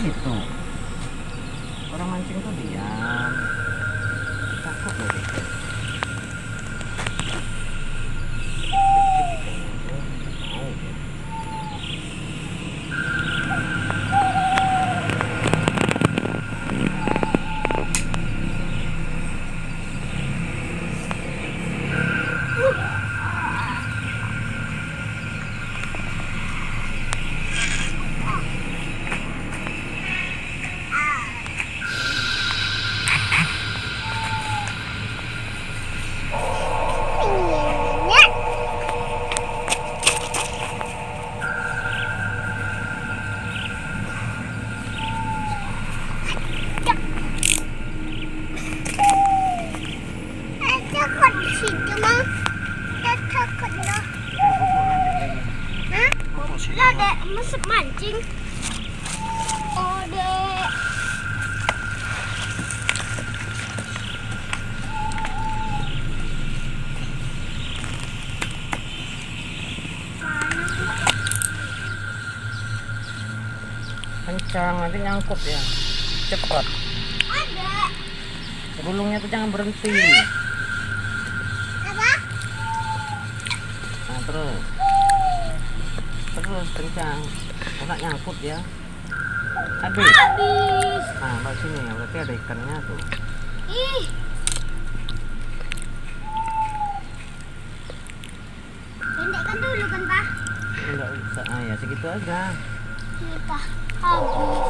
gitu. Orang mancing tuh diam. Takut loh gitu. Lah, Dek, masuk mancing. Oh, Dek. Kencang, nanti nyangkut ya. Cepat. Ada. Gulungnya tuh jangan berhenti. Apa? Nah, terus kencang. Kok nyangkut ya? Habis. Nah, Mbak sini ya, berarti ada ikannya tuh. Ih. Pendekkan dulu kan, Pak? Enggak usah. Ah, ya segitu aja. Kita habis.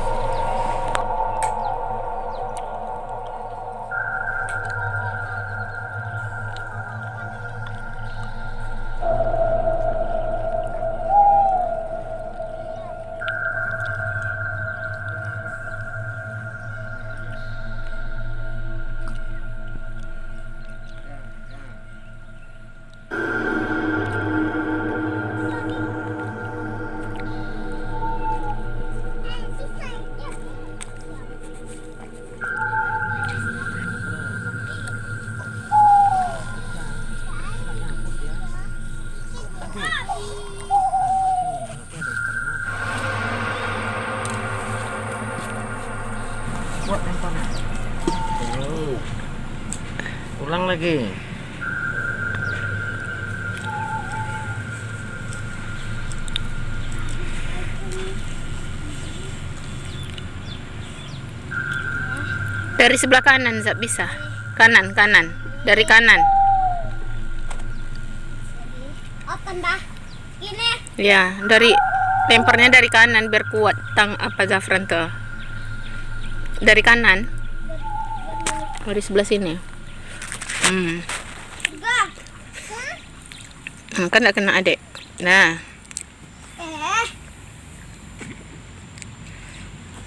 Kuat temponya. Ulang lagi. Dari sebelah kanan Zak bisa. Kanan. Dari kanan. Open, Pak. Ini. Ya, dari lemparnya dari kanan biar kuat Zafran tuh. Dari kanan. Dari sebelah sini. Juga. Kan enggak kena Adek. Nah.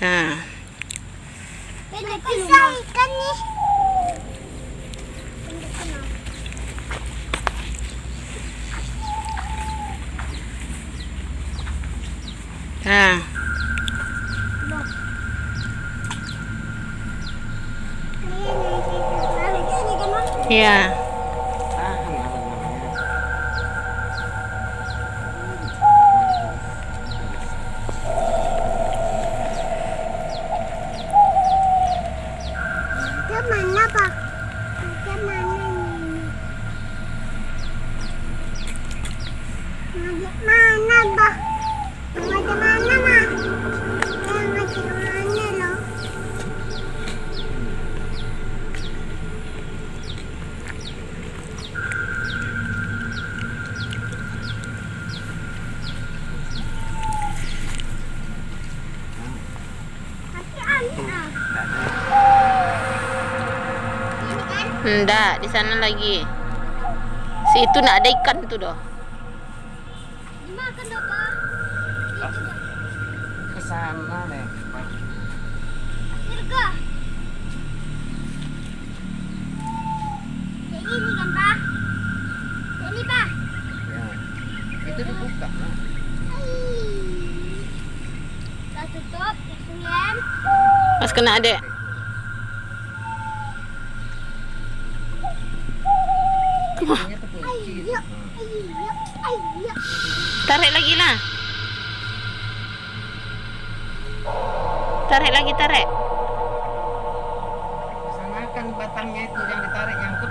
Nah. Bisa ikan nih. Nah. Ya. Mana, Pak? Mana ini? Mana, Pak? Ada mana, Mak? Ada mana loh? Tapi ada. Enggak, di sana lagi. Si itu enggak ada ikan tuh doh. Dimakan dong, Pak. Ke sana nih. Dirga. Kayak gini kan, Pak? Ini, Pak. Ya. Itu dibuka. Nah. Kita tutup, langsung lem. Mas kena Adek. Ini tuh kunci. Ayo, ayo. Tarik lagi lah. Tarik lagi, tarik. Kesana kan batangnya itu yang ditarik nyangkut